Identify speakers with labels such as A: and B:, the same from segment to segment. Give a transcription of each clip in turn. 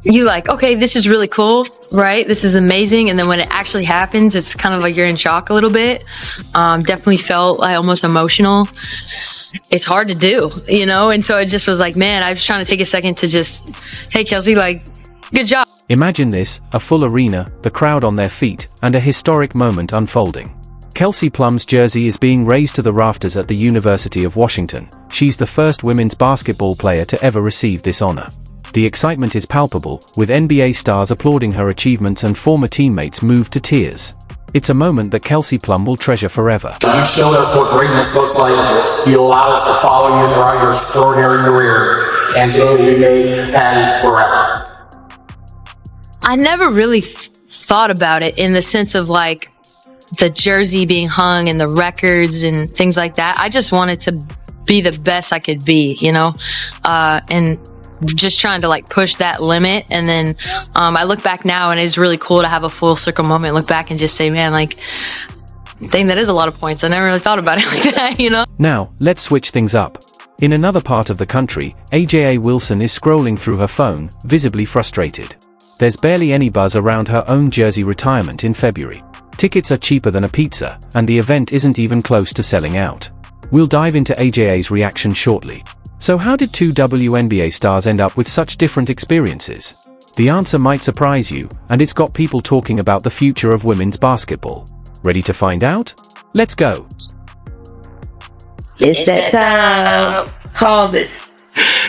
A: you like, okay, this is really cool, right? This is amazing. And then when it actually happens, it's kind of like you're in shock a little bit. Definitely felt like almost emotional. It's hard to do, you know? And so it just was like, man, I was trying to take a second to just, hey, Kelsey, like, good job.
B: Imagine this, a full arena, the crowd on their feet, and a historic moment unfolding. Kelsey Plum's jersey is being raised to the rafters at the University of Washington. She's the first women's basketball player to ever receive this honor. The excitement is palpable, with NBA stars applauding her achievements and former teammates moved to tears. It's a moment that Kelsey Plum will treasure forever.
C: You showed us what greatness looks like. You allowed us to follow you throughout your extraordinary career, and today you made and forever.
A: I never really thought about it in the sense of like the jersey being hung and the records and things like that. I just wanted to be the best I could be, you know, and just trying to like push that limit. And then I look back now and it's really cool to have a full circle moment, look back and just say, man, like, dang, that is a lot of points. I never really thought about it like that, you know?
B: Now, let's switch things up. In another part of the country, AJA Wilson is scrolling through her phone, visibly frustrated. There's barely any buzz around her own jersey retirement in February. Tickets are cheaper than a pizza, and the event isn't even close to selling out. We'll dive into AJA's reaction shortly. So how did two WNBA stars end up with such different experiences? The answer might surprise you, and it's got people talking about the future of women's basketball. Ready to find out? Let's go!
D: It's that time. Call this.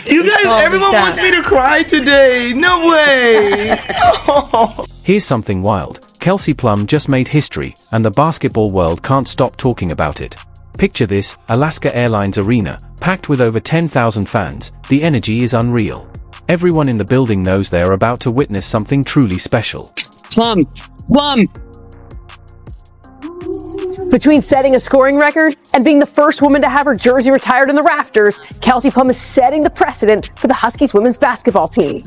E: You guys, everyone wants me to cry today. No way. Oh.
B: Here's something wild. Kelsey Plum just made history, and the basketball world can't stop talking about it. Picture this, Alaska Airlines Arena, packed with over 10,000 fans. The energy is unreal. Everyone in the building knows they're about to witness something truly special.
F: Plum!
G: Between setting a scoring record and being the first woman to have her jersey retired in the rafters, Kelsey Plum is setting the precedent for the Huskies women's basketball team.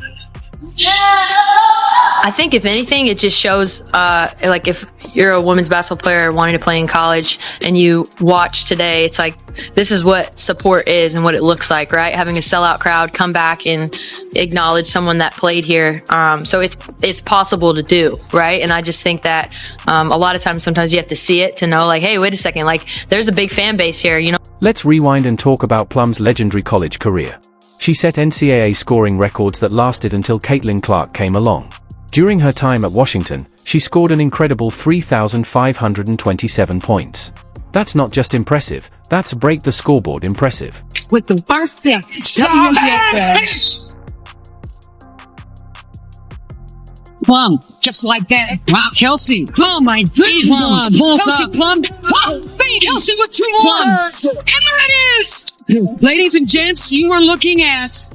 A: I think if anything, it just shows, like if you're a women's basketball player wanting to play in college and you watch today, it's like, this is what support is and what it looks like, right? Having a sellout crowd come back and acknowledge someone that played here. So it's possible to do, right? And I just think that a lot of times, sometimes you have to see it to know like, hey, wait a second, like there's a big fan base here, you know?
B: Let's rewind and talk about Plum's legendary college career. She set NCAA scoring records that lasted until Clark came along. During her time at Washington, she scored an incredible 3,527 points. That's not just impressive, that's break the scoreboard impressive.
F: With the first pick, Plum, just like that. Wow, Kelsey. Plum, my goodness. Kelsey Plum. Plum, Kelsey with two more. And there it is. Ladies and gents, you are looking at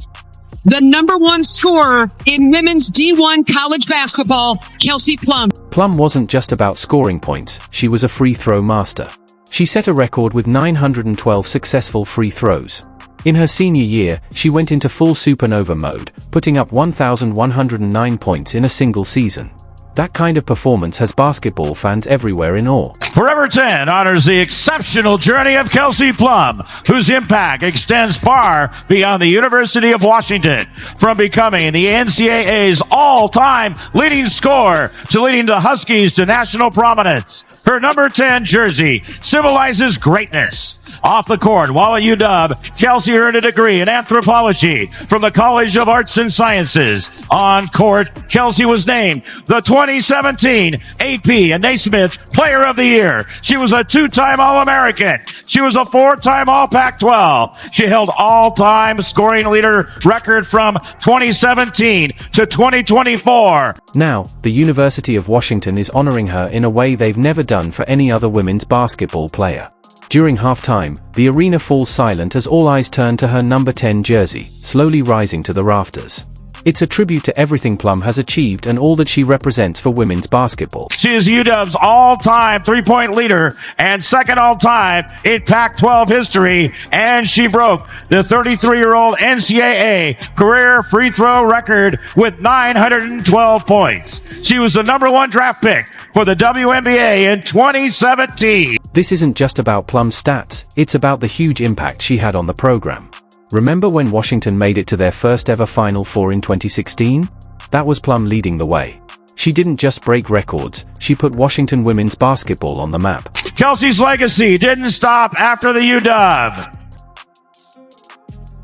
F: the #1 scorer in women's D1 college basketball, Kelsey Plum.
B: Plum wasn't just about scoring points, she was a free throw master. She set a record with 912 successful free throws. In her senior year, she went into full supernova mode, putting up 1,109 points in a single season. That kind of performance has basketball fans everywhere in awe.
H: Forever 10 honors the exceptional journey of Kelsey Plum, whose impact extends far beyond the University of Washington, from becoming the NCAA's all-time leading scorer to leading the Huskies to national prominence. Her number 10 jersey symbolizes greatness. Off the court, while at UW, Kelsey earned a degree in anthropology from the College of Arts and Sciences. On court, Kelsey was named the 2017 AP and Naismith Player of the Year. She was a 2-time All-American. She was a 4-time All-Pac-12. She held all-time scoring leader record from 2017 to 2024.
B: Now, the University of Washington is honoring her in a way they've never done for any other women's basketball player. During halftime, the arena falls silent as all eyes turn to her number 10 jersey, slowly rising to the rafters. It's a tribute to everything Plum has achieved and all that she represents for women's basketball.
H: She is UW's all-time three-point leader and second all-time in Pac-12 history, and she broke the 33-year-old NCAA career free throw record with 912 points. She was the #1 draft pick for the WNBA in 2017.
B: This isn't just about Plum's stats, it's about the huge impact she had on the program. Remember when Washington made it to their first ever Final Four in 2016? that was Plum leading the way. She didn't just break records, she put Washington women's basketball on the map.
H: Kelsey's legacy didn't stop after the UW.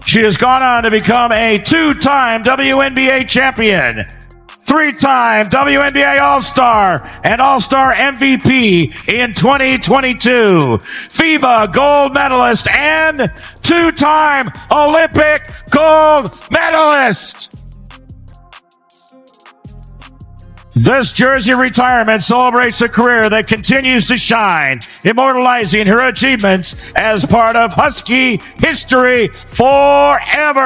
H: She has gone on to become a two-time WNBA champion, three-time WNBA All-Star and All-Star MVP in 2022, FIBA gold medalist, and two-time Olympic gold medalist. This jersey retirement celebrates a career that continues to shine, immortalizing her achievements as part of Husky history forever.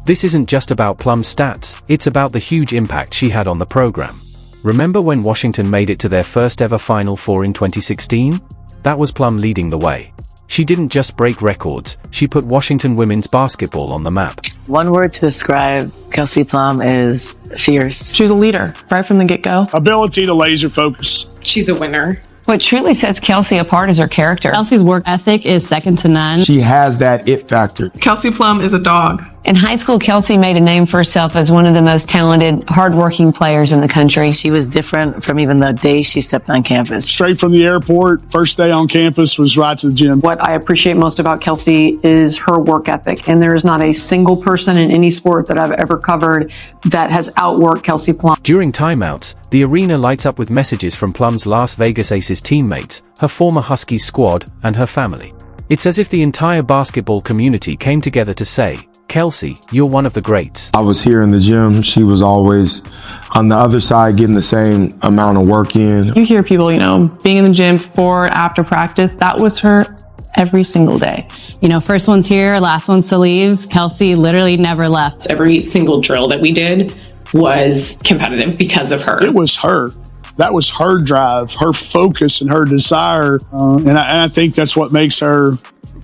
B: This isn't just about Plum's stats, it's about the huge impact she had on the program. Remember when Washington made it to their first ever Final Four in 2016? That was Plum leading the way. She didn't just break records, she put Washington women's basketball on the map.
I: One word to describe Kelsey Plum is fierce.
J: She was a leader right from the get-go.
E: Ability to laser focus.
J: She's a winner.
K: What truly sets Kelsey apart is her character.
J: Kelsey's work ethic is second to none.
L: She has that it factor.
J: Kelsey Plum is a dog.
K: In high school, Kelsey made a name for herself as one of the most talented, hardworking players in the country.
I: She was different from even the day she stepped on campus.
E: Straight from the airport, first day on campus was right to the gym.
J: What I appreciate most about Kelsey is her work ethic. And there is not a single person in any sport that I've ever covered that has outworked Kelsey Plum.
B: During timeouts, the arena lights up with messages from Plum's Las Vegas Aces teammates, her former Husky squad, and her family. It's as if the entire basketball community came together to say, Kelsey, you're one of the greats.
L: I was here in the gym. She was always on the other side getting the same amount of work in.
J: You hear people, being in the gym before, after practice. That was her every single day.
M: First one's here, last one's to leave. Kelsey literally never left.
N: Every single drill that we did was competitive because of her.
E: It was her. That was her drive, her focus, and her desire. And I think that's what makes her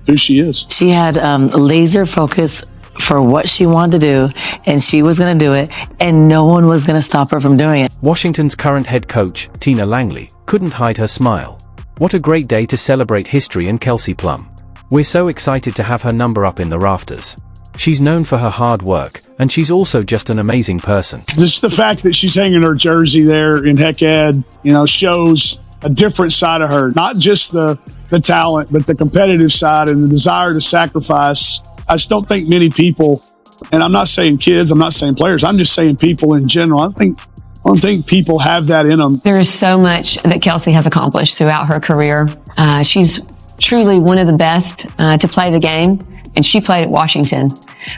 E: who she is.
I: She had laser focus for what she wanted to do, and she was going to do it, and no one was going to stop her from doing it.
B: Washington's current head coach, Tina Langley, couldn't hide her smile. What a great day to celebrate history and Kelsey Plum. We're so excited to have her number up in the rafters. She's known for her hard work, and she's also just an amazing person.
E: Just the fact that she's hanging her jersey there in Heck Ed, shows a different side of her. Not just the talent, but the competitive side and the desire to sacrifice. I just don't think many people, and I'm not saying kids, I'm not saying players, I'm just saying people in general. I don't think people have that in them.
K: There is so much that Kelsey has accomplished throughout her career. She's truly one of the best to play the game, and she played at Washington.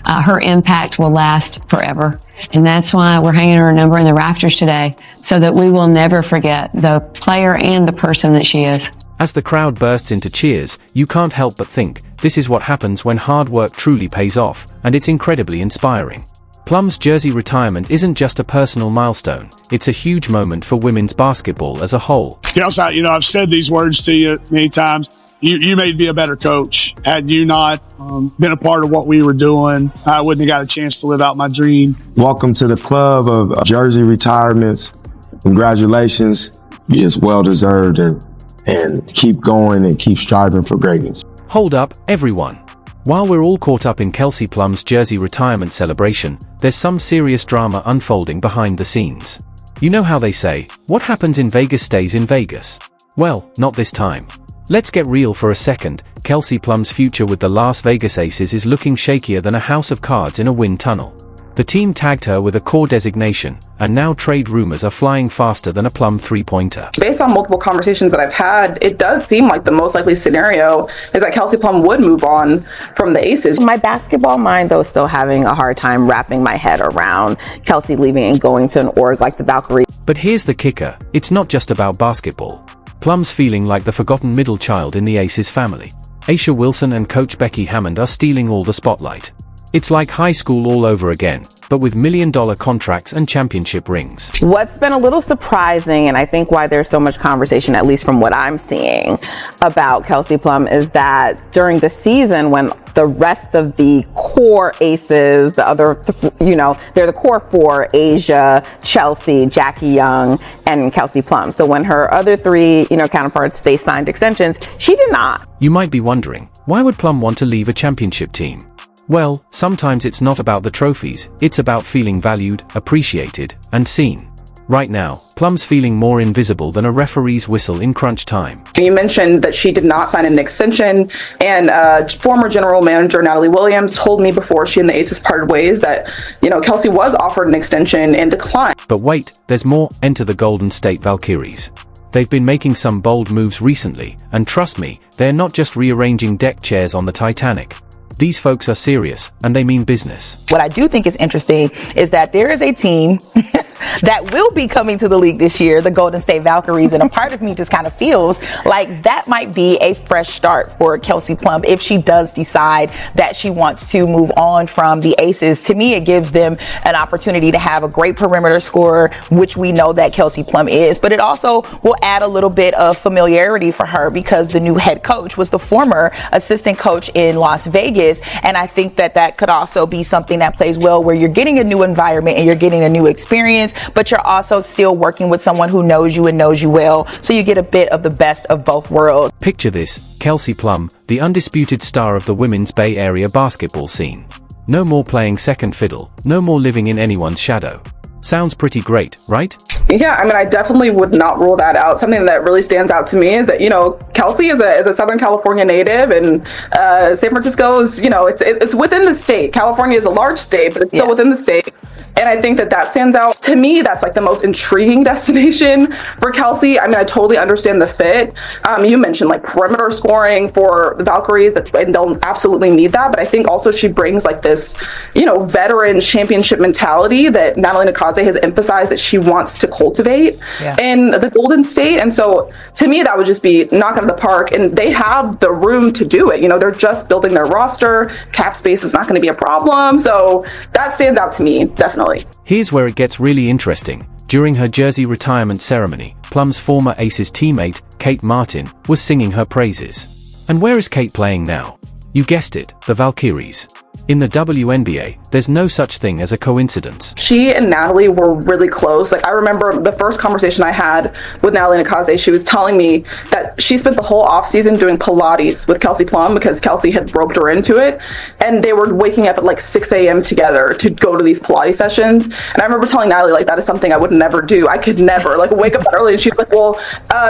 K: Her impact will last forever, and that's why we're hanging her number in the rafters today, so that we will never forget the player and the person that she is.
B: As the crowd bursts into cheers, you can't help but think, this is what happens when hard work truly pays off, and it's incredibly inspiring. Plum's jersey retirement isn't just a personal milestone, it's a huge moment for women's basketball as a whole.
E: Kelsey, I've said these words to you many times. You made me a better coach. Had you not been a part of what we were doing, I wouldn't have got a chance to live out my dream.
L: Welcome to the club of jersey retirements. Congratulations. It's well deserved, and keep going and keep striving for greatness.
B: Hold up, everyone. While we're all caught up in Kelsey Plum's jersey retirement celebration, there's some serious drama unfolding behind the scenes. You know how they say, what happens in Vegas stays in Vegas? Well, not this time. Let's get real for a second. Kelsey Plum's future with the Las Vegas Aces is looking shakier than a house of cards in a wind tunnel. The team tagged her with a core designation, and now trade rumors are flying faster than a Plum three-pointer.
O: Based on multiple conversations that I've had, it does seem like the most likely scenario is that Kelsey Plum would move on from the Aces.
P: My basketball mind, though, is still having a hard time wrapping my head around Kelsey leaving and going to an org like the Valkyrie.
B: But here's the kicker, it's not just about basketball. Plum's feeling like the forgotten middle child in the Aces family. Aisha Wilson and coach Becky Hammond are stealing all the spotlight. It's like high school all over again, but with million-dollar contracts and championship rings.
P: What's been a little surprising, and I think why there's so much conversation, at least from what I'm seeing, about Kelsey Plum is that during the season when the rest of the core Aces, the other, they're the core four, Asia, Chelsea, Jackie Young, and Kelsey Plum. So when her other three, counterparts, they signed extensions, she did not.
B: You might be wondering, why would Plum want to leave a championship team? Well, sometimes it's not about the trophies, it's about feeling valued, appreciated, and seen. Right now, Plum's feeling more invisible than a referee's whistle in crunch time.
O: You mentioned that she did not sign an extension, and former general manager Natalie Williams told me before she and the Aces parted ways that, Kelsey was offered an extension and declined.
B: But wait, there's more. Enter the Golden State Valkyries. They've been making some bold moves recently, and trust me, they're not just rearranging deck chairs on the Titanic. These folks are serious, and they mean business.
P: What I do think is interesting is that there is a team that will be coming to the league this year, the Golden State Valkyries, and a part of me just kind of feels like that might be a fresh start for Kelsey Plum if she does decide that she wants to move on from the Aces. To me, it gives them an opportunity to have a great perimeter scorer, which we know that Kelsey Plum is, but it also will add a little bit of familiarity for her because the new head coach was the former assistant coach in Las Vegas, and I think that that could also be something that plays well where you're getting a new environment and you're getting a new experience, but you're also still working with someone who knows you and knows you well, so you get a bit of the best of both worlds.
B: Picture this, Kelsey Plum, the undisputed star of the women's Bay Area basketball scene. No more playing second fiddle, no more living in anyone's shadow. Sounds pretty great, right?
O: Yeah, I definitely would not rule that out. Something that really stands out to me is that, Kelsey is a Southern California native, and San Francisco is, it's within the state. California is a large state, but it's still within the state. And I think that stands out. To me, that's like the most intriguing destination for Kelsey. I totally understand the fit. You mentioned like perimeter scoring for the Valkyries, and they'll absolutely need that. But I think also she brings like this, veteran championship mentality that Natalie Nakaze has emphasized that she wants to cultivate in the Golden State. And so to me, that would just be knock out of the park. And they have the room to do it. They're just building their roster. Cap space is not going to be a problem. So that stands out to me, definitely.
B: Here's where it gets really interesting. During her jersey retirement ceremony, Plum's former Aces teammate, Kate Martin, was singing her praises. And where is Kate playing now? You guessed it, the Valkyries. In the WNBA, there's no such thing as a coincidence.
O: She and Natalie were really close. I remember the first conversation I had with Natalie Nakaze, she was telling me that she spent the whole offseason doing Pilates with Kelsey Plum because Kelsey had roped her into it. And they were waking up at 6 a.m. together to go to these Pilates sessions. And I remember telling Natalie, that is something I would never do. I could never, wake up that early. And she was like, well,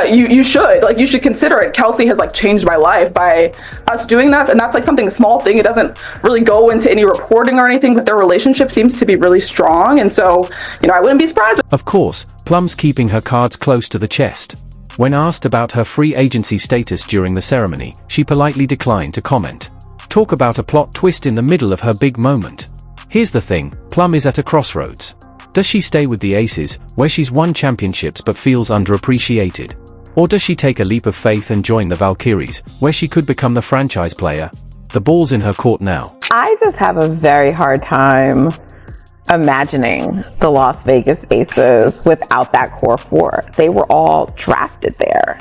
O: you should. You should consider it. Kelsey has, changed my life by us doing that. And that's, something, a small thing. It doesn't really go into any reporting or anything, but their relationship seems to be really strong, and so I wouldn't be surprised.
B: Of course, Plum's keeping her cards close to the chest. When asked about her free agency status during the ceremony, she politely declined to comment. Talk about a plot twist in the middle of her big moment. Here's the thing, Plum is at a crossroads. Does she stay with the Aces, where she's won championships but feels underappreciated? Or does she take a leap of faith and join the Valkyries, where she could become the franchise player? The ball's in her court now.
P: I just have a very hard time imagining the Las Vegas Aces without that core four. They were all drafted there,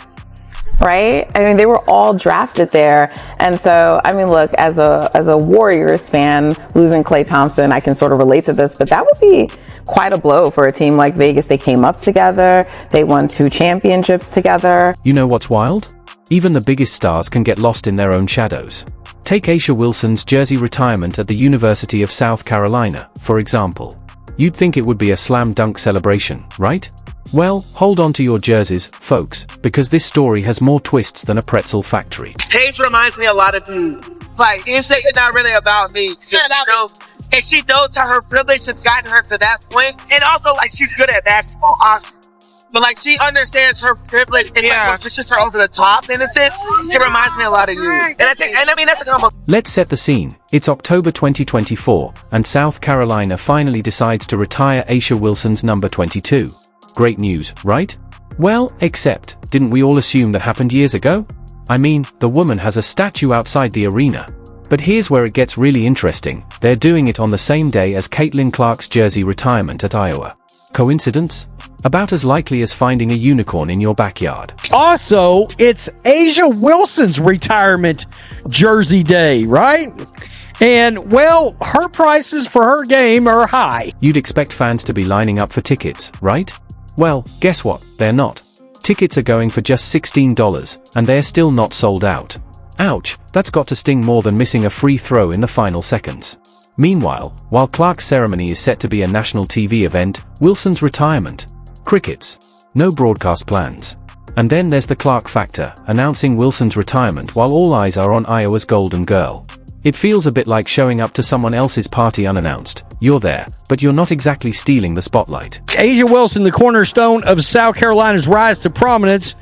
P: right? They were all drafted there. And so, look, as a Warriors fan, losing Klay Thompson, I can sort of relate to this, but that would be quite a blow for a team like Vegas. They came up together. They won 2 championships together.
B: You know what's wild? Even the biggest stars can get lost in their own shadows. Take A'ja Wilson's jersey retirement at the University of South Carolina, for example. You'd think it would be a slam dunk celebration, right? Well, hold on to your jerseys, folks, because this story has more twists than a pretzel factory.
Q: Paige reminds me a lot of you. It's not really about me. And she knows how her privilege has gotten her to that point. And also, she's good at basketball. But she understands her privilege and pushes her over the top in a sense. It reminds me a lot of you. And that's a combo.
B: Let's set the scene. It's October 2024, and South Carolina finally decides to retire A'ja Wilson's number 22. Great news, right? Well, except, didn't we all assume that happened years ago? The woman has a statue outside the arena. But here's where it gets really interesting. They're doing it on the same day as Caitlin Clark's jersey retirement at Iowa. Coincidence? About as likely as finding a unicorn in your backyard.
R: Also, it's A'ja Wilson's retirement jersey day, right? And, well, her prices for her game are high.
B: You'd expect fans to be lining up for tickets, right? Well, guess what? They're not. Tickets are going for just $16, and they're still not sold out. Ouch, that's got to sting more than missing a free throw in the final seconds. Meanwhile, while Clark's ceremony is set to be a national TV event, Wilson's retirement. Crickets. No broadcast plans. And then there's the Clark factor, announcing Wilson's retirement while all eyes are on Iowa's golden girl. It feels a bit like showing up to someone else's party unannounced. You're there, but you're not exactly stealing the spotlight.
R: A'ja Wilson, the cornerstone of South Carolina's rise to prominence,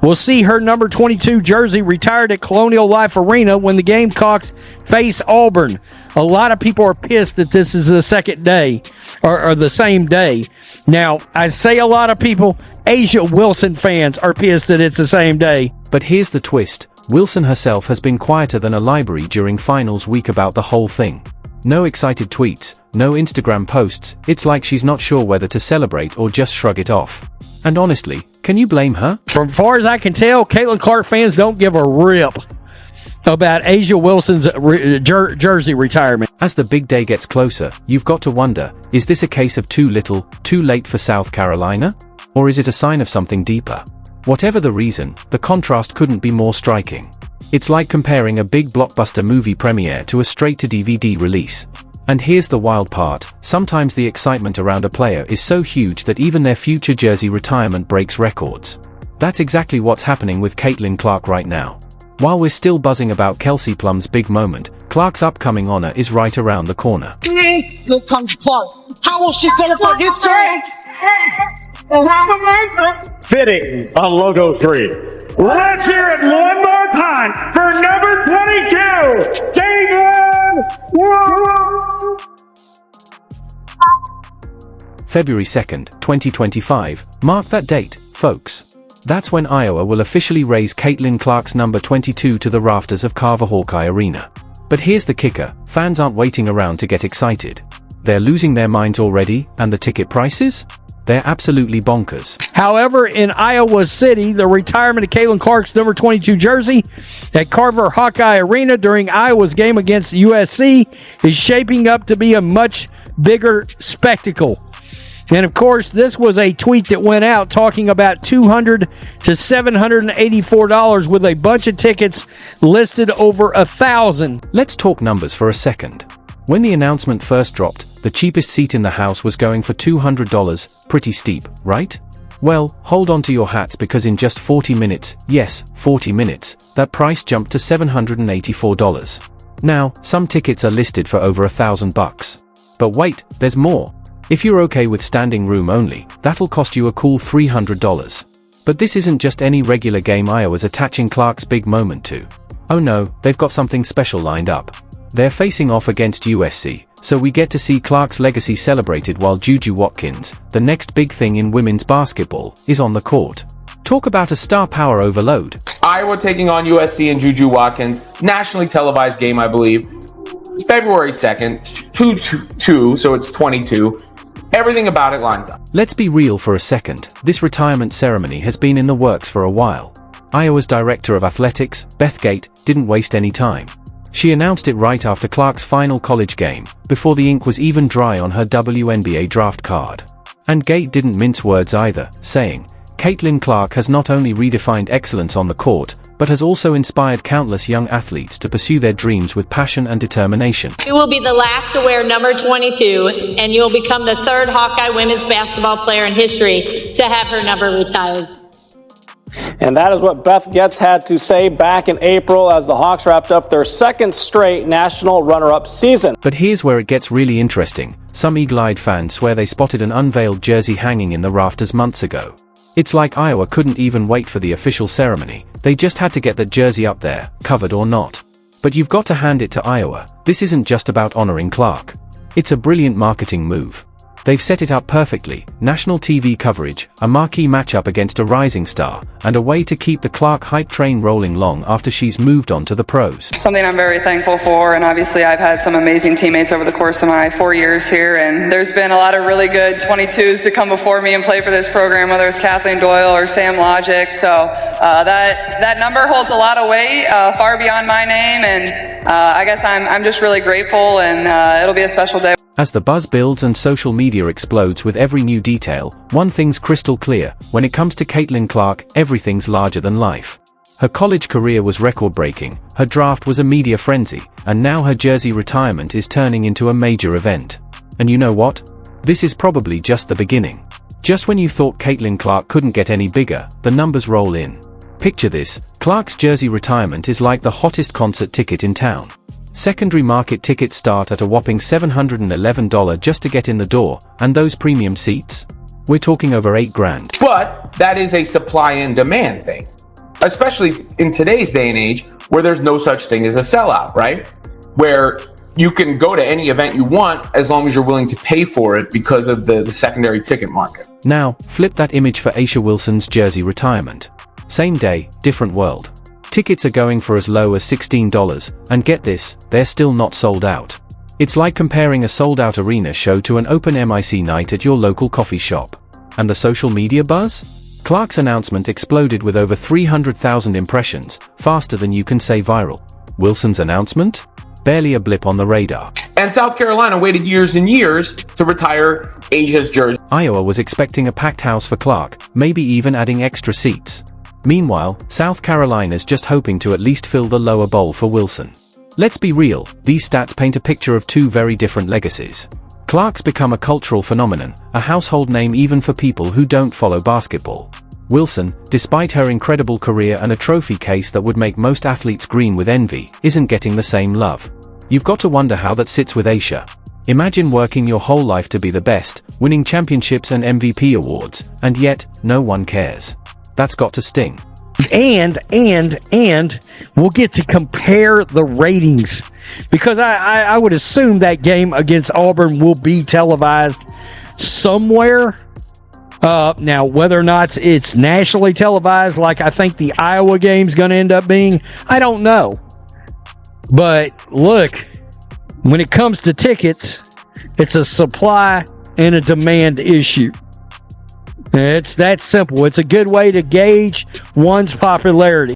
R: will see her number 22 jersey retired at Colonial Life Arena when the Gamecocks face Auburn. A lot of people are pissed that this is the second day, or the same day. Now, I say a lot of people, A'ja Wilson fans are pissed that it's the same day.
B: But here's the twist. Wilson herself has been quieter than a library during finals week about the whole thing. No excited tweets, no Instagram posts, it's like she's not sure whether to celebrate or just shrug it off. And honestly, can you blame her?
R: From far as I can tell, Caitlin Clark fans don't give a rip about A'ja Wilson's jersey retirement.
B: As the big day gets closer, you've got to wonder, is this a case of too little, too late for South Carolina? Or is it a sign of something deeper? Whatever the reason, the contrast couldn't be more striking. It's like comparing a big blockbuster movie premiere to a straight-to-DVD release. And here's the wild part, sometimes the excitement around a player is so huge that even their future jersey retirement breaks records. That's exactly what's happening with Caitlin Clark right now. While we're still buzzing about Kelsey Plum's big moment, Clark's upcoming honor is right around the corner.
S: Here comes Clark. How will she go for history?
T: Fitting on Logo 3. Let's hear it one more time for number 22, David!
B: February 2nd, 2025. Mark that date, folks. That's when Iowa will officially raise Caitlin Clark's number 22 to the rafters of Carver Hawkeye Arena. But here's the kicker, fans aren't waiting around to get excited. They're losing their minds already, and the ticket prices? They're absolutely bonkers.
R: However, in Iowa City, the retirement of Caitlin Clark's number 22 jersey at Carver Hawkeye Arena during Iowa's game against USC is shaping up to be a much bigger spectacle. And of course, this was a tweet that went out talking about $200 to $784 with a bunch of tickets listed over 1,000.
B: Let's talk numbers for a second. When the announcement first dropped, the cheapest seat in the house was going for $200, pretty steep, right? Well, hold on to your hats because in just 40 minutes, yes, 40 minutes, that price jumped to $784. Now, some tickets are listed for over $1,000. But wait, there's more. If you're okay with standing room only, that'll cost you a cool $300. But this isn't just any regular game Iowa's attaching Clark's big moment to. Oh no, they've got something special lined up. They're facing off against USC, so we get to see Clark's legacy celebrated while Juju Watkins, the next big thing in women's basketball, is on the court. Talk about a star power overload.
U: Iowa taking on USC and Juju Watkins, nationally televised game, I believe. February 2nd, 2-2, so it's 22. Everything about it lines up.
B: Let's be real for a second. This retirement ceremony has been in the works for a while. Iowa's director of athletics, Beth Gate, didn't waste any time. She announced it right after Clark's final college game, before the ink was even dry on her WNBA draft card. And Gate didn't mince words either, saying, Caitlin Clark has not only redefined excellence on the court, but has also inspired countless young athletes to pursue their dreams with passion and determination.
V: You will be the last to wear number 22, and you'll become the third Hawkeye women's basketball player in history to have her number retired.
W: And that is what Beth Getz had to say back in April as the Hawks wrapped up their second straight national runner-up season.
B: But here's where it gets really interesting. Some eagle-eyed fans swear they spotted an unveiled jersey hanging in the rafters months ago. It's like Iowa couldn't even wait for the official ceremony. They just had to get that jersey up there, covered or not. But you've got to hand it to Iowa. This isn't just about honoring Clark. It's a brilliant marketing move. They've set it up perfectly, national TV coverage, a marquee matchup against a rising star, and a way to keep the Clark hype train rolling long after she's moved on to the pros.
X: Something I'm very thankful for, and obviously I've had some amazing teammates over the course of my 4 years here, and there's been a lot of really good 22s to come before me and play for this program, whether it's Kathleen Doyle or Sam Logic, so that number holds a lot of weight, far beyond my name, and I guess I'm just really grateful, and it'll be a special day.
B: As the buzz builds and social media explodes with every new detail, one thing's crystal clear: when it comes to Caitlin Clark, everything's larger than life. Her college career was record-breaking, her draft was a media frenzy, and now her jersey retirement is turning into a major event. And you know what? This is probably just the beginning. Just when you thought Caitlin Clark couldn't get any bigger, the numbers roll in. Picture this, Clark's jersey retirement is like the hottest concert ticket in town. Secondary market tickets start at a whopping $711 just to get in the door, and those premium seats? We're talking over $8,000.
U: But that is a supply and demand thing, especially in today's day and age where there's no such thing as a sellout, right? Where you can go to any event you want as long as you're willing to pay for it because of the secondary ticket market.
B: Now, flip that image for A'ja Wilson's jersey retirement. Same day, different world. Tickets are going for as low as $16, and get this, they're still not sold out. It's like comparing a sold-out arena show to an open mic night at your local coffee shop. And the social media buzz? Clark's announcement exploded with over 300,000 impressions, faster than you can say viral. Wilson's announcement? Barely a blip on the radar.
U: And South Carolina waited years and years to retire A'ja's jersey.
B: Iowa was expecting a packed house for Clark, maybe even adding extra seats. Meanwhile, South Carolina's just hoping to at least fill the lower bowl for Wilson. Let's be real, these stats paint a picture of two very different legacies. Clark's become a cultural phenomenon, a household name even for people who don't follow basketball. Wilson, despite her incredible career and a trophy case that would make most athletes green with envy, isn't getting the same love. You've got to wonder how that sits with A'ja. Imagine working your whole life to be the best, winning championships and MVP awards, and yet, no one cares. That's got to sting.
R: And we'll get to compare the ratings, because I would assume that game against Auburn will be televised somewhere. Now, whether or not it's nationally televised, like I think the Iowa game's going to end up being, I don't know. But look, when it comes to tickets, it's a supply and a demand issue. It's that simple. It's a good way to gauge one's popularity.